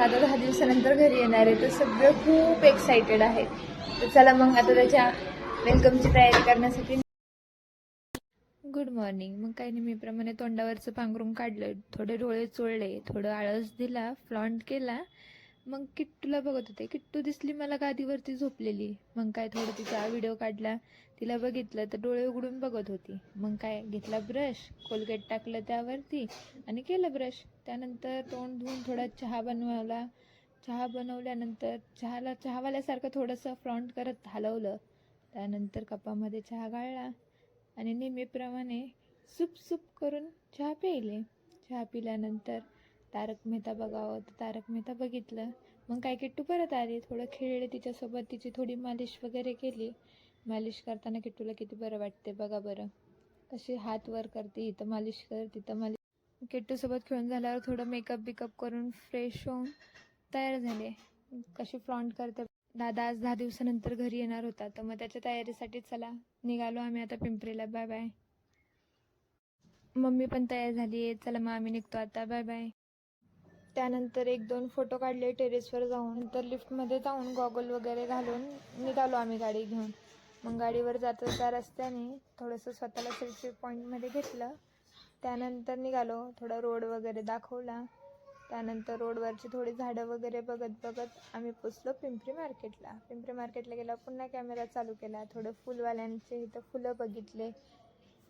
दादा 10 दिवसानंतर घरी येणार आहे, तर सगळे खूप एक्साइटेड आहेत. तर चला मग आता त्याच्या वेलकमची तयारी करण्यासाठी. Good morning. मग काही नेहमीप्रमाणे तोंडावरचं पांघरून काढलं, थोडे डोळे चोळले, थोडं आळस दिला, फ्लॉन्ट केला. मग किट्टूला बघत होते. किट्टू दिसली मला गादीवरती झोपलेली. मग काय थोडं तिचा व्हिडिओ काढला, तिला बघितलं तर डोळे उघडून बघत होती. मग काय घेतला ब्रश, कोलगेट टाकलं त्यावरती आणि केलं ब्रश. त्यानंतर तोंड धुवून थोडा चहा बनवला. चहा बनवल्यानंतर चहावाल्यासारखं थोडंसं फ्लॉन्ट करत हलवलं. त्यानंतर कपामध्ये चहा गाळला आणि नेहमीप्रमाणे सूप करून चहा प्यायले. चहा पिल्यानंतर तारक मेहता बघावं तर तारक मेहता बघितलं. मग काय किट्टू परत आली, थोडं खेळले तिच्यासोबत, तिची थोडी मालिश वगैरे केली. मालिश करताना किट्टूला किती बरं वाटते बघा बरं, कशी हात वर करते, इथं मालिश कर तिथं मालिश. किट्टूसोबत खेळून झाल्यावर थोडं मेकअप करून फ्रेश होऊन तयार झाले. कशी फ्लॉन्ट करते. दादा आज 10 दिवसानंतर घरी येणार होता, तर मग त्याच्या तयारीसाठी चला निघालो आम्ही आता पिंपरीला. Bye bye. मम्मी पण तयार झाली आहे, चला मग आम्ही निघतो आता. Bye bye. त्यानंतर 1-2 फोटो काढले टेरेसवर जाऊन. नंतर लिफ्टमध्ये जाऊन गॉगल वगैरे घालून निघालो आम्ही गाडी घेऊन. मग गाडीवर जातो त्या रस्त्याने थोडंसं स्वतःला सेल्फी पॉईंटमध्ये घेतलं. त्यानंतर निघालो, थोडा रोड वगैरे दाखवला. त्यानंतर रोडवरची थोडी झाडं वगैरे बघत आम्ही पोचलो पिंपरी मार्केटला. पिंपरी मार्केटला गेला, पुन्हा कॅमेरा चालू केला. थोडं फुलवाल्यांचे इथं फुलं बघितले,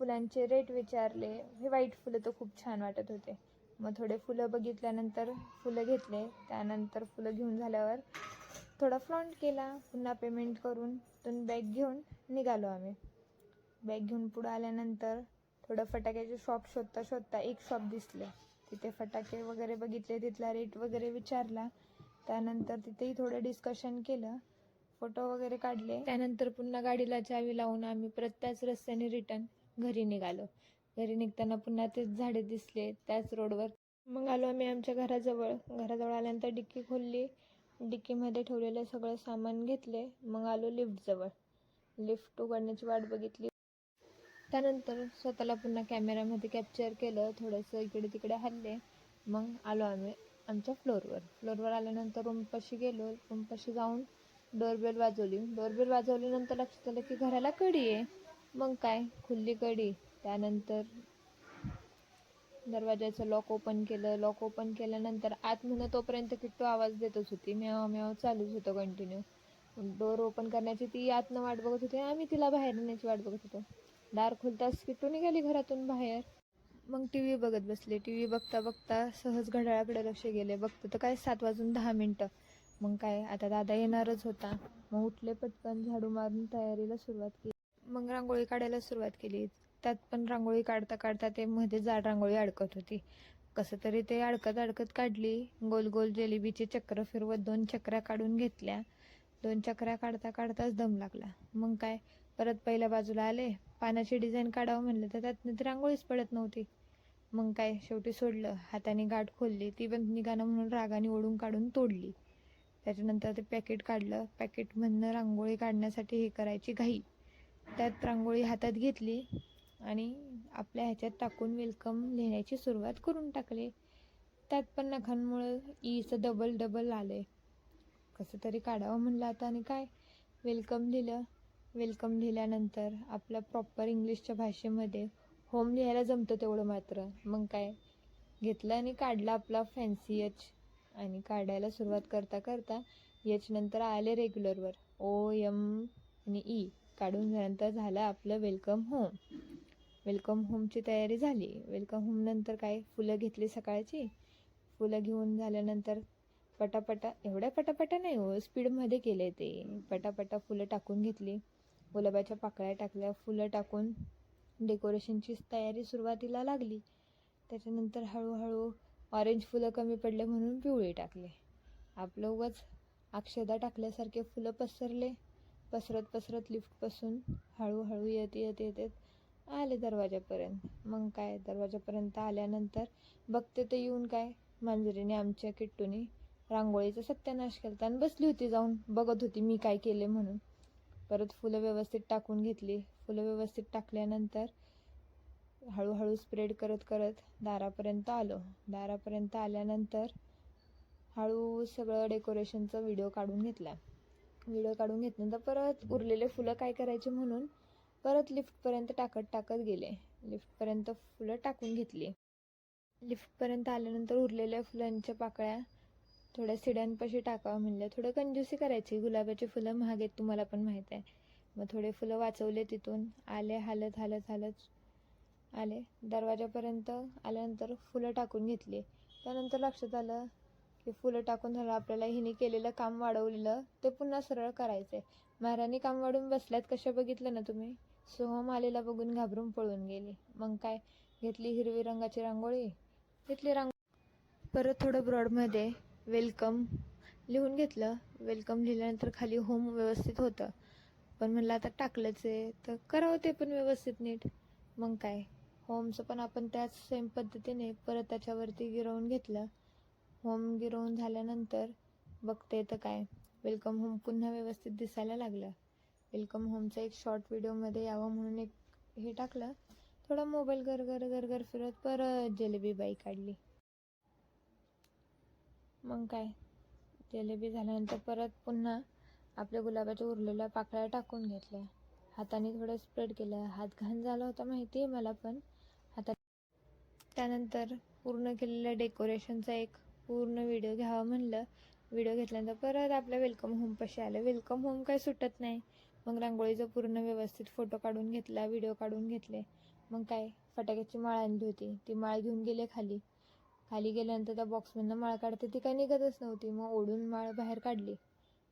फुलांचे रेट विचारले. हे व्हाईट फुलं तर खूप छान वाटत होते. मग थोडे फुलं बघितल्यानंतर फुलं घेतले. त्यानंतर फुलं घेऊन झाल्यावर थोडा फ्लॉन्ट केला. पुन्हा पेमेंट करून तिथून बॅग घेऊन निघालो आम्ही. बॅग घेऊन पुढं आल्यानंतर थोडं फटाक्याचे शॉप शोधता एक शॉप दिसले. तिथे फटाके वगैरे बघितले, तिथला रेट वगैरे विचारला. त्यानंतर तिथेही थोडं डिस्कशन केलं, फोटो वगैरे काढले. त्यानंतर पुन्हा गाडीला चावी लावून आम्ही परत त्याच रस्त्याने रिटर्न घरी निघालो. घरी निघताना पुन्हा तेच झाडे दिसले त्याच रोडवर. मग आलो आम्ही आमच्या घराजवळ. आल्यानंतर डिक्की खोलली, डिक्कीमध्ये ठेवलेलं सगळं सामान घेतले. मग आलो लिफ्टजवळ. लिफ्ट उघडण्याची वाट बघितली. त्यानंतर स्वतःला पुन्हा कॅमेरामध्ये कॅप्चर केलं, थोडंसं इकडे तिकडे हल्ले. मग आलो आम्ही आमच्या फ्लोअरवर आल्यानंतर रूमपाशी गेलो. रूमपाशी जाऊन डोरबेल वाजवल्यानंतर लक्षात आलं की घराला कडी आहे. मग काय खुल्ली कडी. त्यानंतर दरवाजाचं लॉक ओपन केल्यानंतर आतमध्ये तोपर्यंत किट्टू आवाज देतच होती, म्याव म्याव चालूच होतं कंटिन्यू. डोर ओपन करण्याची ती आतनं वाट बघत होती, आम्ही तिला बाहेर येण्याची वाट बघत होतो. दार खुलताच किट्टू निघाली घरातून बाहेर. मग टीव्ही बघत बसले. टीव्ही बघता सहज घड्याळाकडे लक्ष गेले. बघतो तर काय 7:10. मग काय आता दादा येणारच होता. मग उठले पटकन, झाडू मारून तयारीला सुरुवात केली. मग रांगोळी काढायला सुरुवात केली. त्यात पण रांगोळी काढता ते मध्ये जाड रांगोळी अडकत होती. कसं तरी ते अडकत काढली. गोल गोल जिलेबीचे चक्र फिरवत 2 चक्रा काढून घेतल्या. 2 चक्रा काढताच दम लागला. मग काय परत पहिल्या बाजूला आले. पानाची डिझाईन काढावं म्हणलं तर त्यातनं ती रांगोळीच पडत नव्हती. मग काय शेवटी सोडलं. हाताने गाठ खोलली, ती पण निघाणं म्हणून रागाने ओढून काढून तोडली. त्याच्यानंतर ते पॅकेट काढलं. पॅकेटमधनं रांगोळी काढण्यासाठी हे करायची घाई. त्यात रांगोळी हातात घेतली आणि आपल्या ह्याच्यात टाकून वेलकम लिहिण्याची सुरुवात करून टाकली. त्यात पण नखांमुळं ईचं डबल आले. कसं तरी काढावं म्हणलं आता आणि काय वेलकम लिहिलं. वेलकम लिहिल्यानंतर आपल्या प्रॉपर इंग्लिशच्या भाषेमध्ये होम लिहायला जमतं तेवढं मात्र. मग काय घेतलं आणि काढला आपला फॅन्सी एच. आणि काढायला सुरुवात करता एच नंतर आले रेग्युलरवर OM आणि ई. काढून झाल्यानंतर झालं आपलं वेलकम होमची तयारी झाली. वेलकम होम नंतर काय फुलं घेतली सकाळची. फुलं घेऊन झाल्यानंतर एवढ्या पटापटा नाही हो, स्पीडमध्ये केले ते. पटापटा फुलं टाकून घेतली. गुलाबाच्या पाकळ्या टाकल्या. फुलं टाकून डेकोरेशनची तयारी सुरुवातीला लागली. त्याच्यानंतर हळूहळू ऑरेंज फुलं कमी पडले म्हणून पिवळी टाकले. आपलं उगाच अक्षदा टाकल्यासारखे फुलं पसरत लिफ्टपासून हळूहळू येत आले दरवाजापर्यंत. मग काय दरवाजापर्यंत आल्यानंतर बघते तर येऊन काय मांजरीने आमच्या किट्टूने रांगोळीचा सत्यानाश केला आणि बसली होती जाऊन, बघत होती मी काय केले म्हणून. परत फुलं व्यवस्थित टाकून घेतली. फुलं व्यवस्थित टाकल्यानंतर हळूहळू स्प्रेड करत दारापर्यंत आलो. दारापर्यंत आल्यानंतर हळू सगळं डेकोरेशनचा व्हिडिओ काढून घेतला. व्हिडिओ काढून घेतल्यानंतर परत उरलेले फुलं काय करायचे म्हणून परत लिफ्टपर्यंत टाकत गेले. लिफ्टपर्यंत फुलं टाकून घेतली. लिफ्टपर्यंत आल्यानंतर उरलेल्या फुलांच्या पाकळ्या थोड्या सिड्यांपाशी टाकावं म्हणलं. थोडं कंजूसी करायची, गुलाबाची फुलं महाग आहेत तुम्हाला पण माहीत आहे. मग थोडे फुलं वाचवले, तिथून आले हालत आले. दरवाजापर्यंत आल्यानंतर फुलं टाकून घेतली. त्यानंतर लक्षात आलं की फुलं टाकून झालं, आपल्याला हिने केलेलं काम वाढवलेलं ते पुन्हा सरळ करायचं आहे. महाराणी काम वाढून बसल्यात कशा बघितलं ना तुम्ही. सोहम आलेला बघून घाबरून पळून गेली. मग काय घेतली हिरवी रंगाची रांगोळी, परत थोडं ब्रॉडमध्ये वेलकम लिहून घेतलं. वेलकम लिहिल्यानंतर खाली होम व्यवस्थित होतं, पण म्हणलं आता टाकलंच आहे तर करावं ते पण व्यवस्थित नीट. मग काय होमचं पण आपण त्याच सेम पद्धतीने परत त्याच्यावरती गिरवून घेतलं. होम गिरवून झाल्यानंतर बघते तर काय वेलकम होम पुन्हा व्यवस्थित दिसायला लागलं. वेलकम होमचा एक शॉर्ट व्हिडिओमध्ये यावं म्हणून एक हे टाकलं. थोडा मोबाईल गरगर फिरत परत जिलेबी बाई काढली. मग काय जिलेबी झाल्यानंतर परत पुन्हा आपल्या गुलाबाच्या उरलेल्या पाकळ्या टाकून घेतल्या. हाताने थोडं स्प्रेड केलं. हात घाण झाला होता माहिती आहे मला, पण त्यानंतर पूर्ण केलेल्या डेकोरेशनचा एक पूर्ण व्हिडिओ घ्यावा म्हणलं. व्हिडिओ घेतल्यानंतर परत आपल्या वेलकम होमपाशी आलं. वेलकम होम काय सुटत नाही. मग रांगोळीचा पूर्ण व्यवस्थित फोटो काढून घेतला, व्हिडिओ काढून घेतले. मग काय फटाक्याची माळ आणली होती, ती माळ घेऊन गेले खाली गेल्यानंतर त्या बॉक्समधनं माळ काढते, ती काही निघतच नव्हती. मग ओढून माळ बाहेर काढली.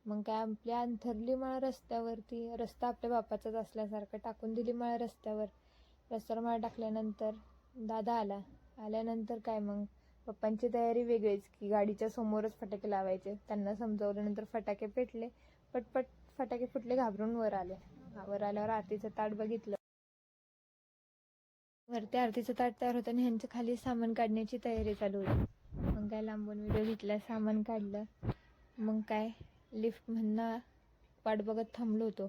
मग काय आपल्या अंथरली माळ रस्त्यावरती, रस्ता आपल्या बापाचाच असल्यासारखं टाकून दिली माळ रस्त्यावर माळ टाकल्यानंतर दादा आल्यानंतर काय मग पप्पांची तयारी वेगळीच की गाडीच्या समोरच फटाके लावायचे. त्यांना समजवल्यानंतर फटाके पेटले. पटपट फटाके फुटले, घाबरून वर आल्यावर आरतीचं ताट बघितलं. वरती आरतीचं ताट तयार होतं आणि ह्यांचं खाली सामान काढण्याची तयारी चालू होती. मग काय लांबून व्हिडिओ घेतला, सामान काढलं. मग काय लिफ्ट म्हणणं वाट बघत थांबलो होतो.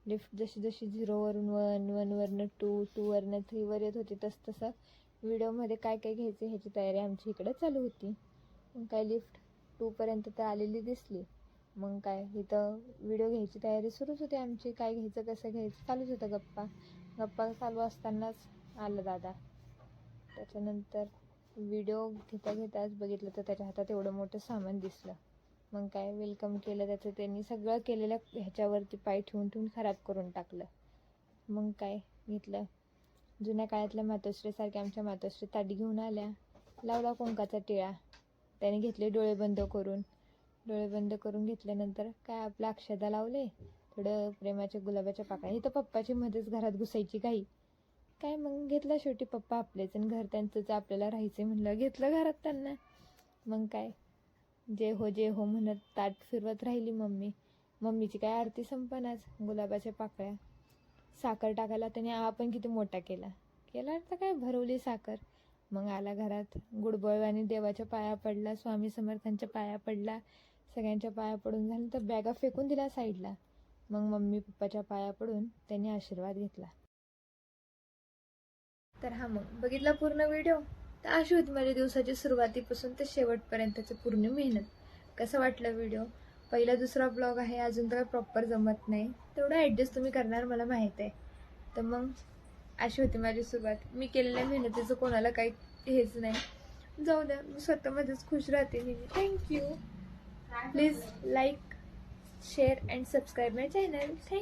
लिफ्ट जशी 0वरून 1, 1वरनं 2, 2वरनं 3वर येत होती, तसं व्हिडिओमध्ये काय घ्यायचं ह्याची तयारी आमची इकडे चालू होती. मग काय लिफ्ट 2पर्यंत तर आलेली दिसली. मग काय इथं व्हिडिओ घ्यायची तयारी सुरूच होती आमची. काय घ्यायचं कसं घ्यायचं चालूच होतं. गप्पा चालू असतानाच आलं दादा. त्याच्यानंतर व्हिडिओ घेताच बघितलं तर त्याच्या हातात एवढं मोठं सामान दिसलं. मग काय वेलकम केलं त्याचं. त्यांनी सगळं केलेलं ह्याच्यावरती पाय ठेवून खराब करून टाकलं. मग काय घेतलं जुन्या काळातल्या मातोश्रीसारख्या आमच्या मातोश्री ताट घेऊन आल्या. लावला कुंकाचा टिळा. त्याने घेतले डोळे बंद करून घेतल्यानंतर काय आपल्या अक्षदा लावले, थोडं प्रेमाच्या गुलाबाच्या पाकळ्या. इथं पप्पाची मध्येच घरात घुसायची घाई. काय मग घेतलं शेवटी पप्पा आपलेच आणि घर त्यांचंच, आपल्याला राहायचं म्हणलं घेतलं घरात त्यांना. मग काय जे हो म्हणत ताट फिरवत राहिली मम्मीची काय आरती संपनाच. गुलाबाच्या पाकळ्या, साखर टाकायला त्याने आपण किती मोठा केला तर काय भरवली साखर. मग आला घरात गुडबोळवानी देवाच्या पाया पडला, स्वामी समर्थांच्या पाया पडला. सगळ्यांच्या पाया पडून झालं तर बॅगा फेकून दिला साईडला. मग मम्मी पप्पाच्या पाया पडून त्यांनी आशीर्वाद घेतला. तर हा मग बघितला पूर्ण व्हिडिओ. तर अशी होती माझ्या दिवसाची सुरुवातीपासून ते शेवटपर्यंतची पूर्ण मेहनत. कसं वाटलं व्हिडिओ. पहिला दुसरा ब्लॉग आहे, अजून तर प्रॉपर जमत नाही, तेवढं ॲडजस्ट तुम्ही करणार मला माहीत आहे. तर मग अशी होती माझी सुरुवात. मी केलेल्या मेहनतीचं कोणाला काही हेच नाही. जाऊ द्या, मी स्वतःमध्येच खुश राहते नेहमी. Thank you. Please like, share and subscribe my channel. Thank you.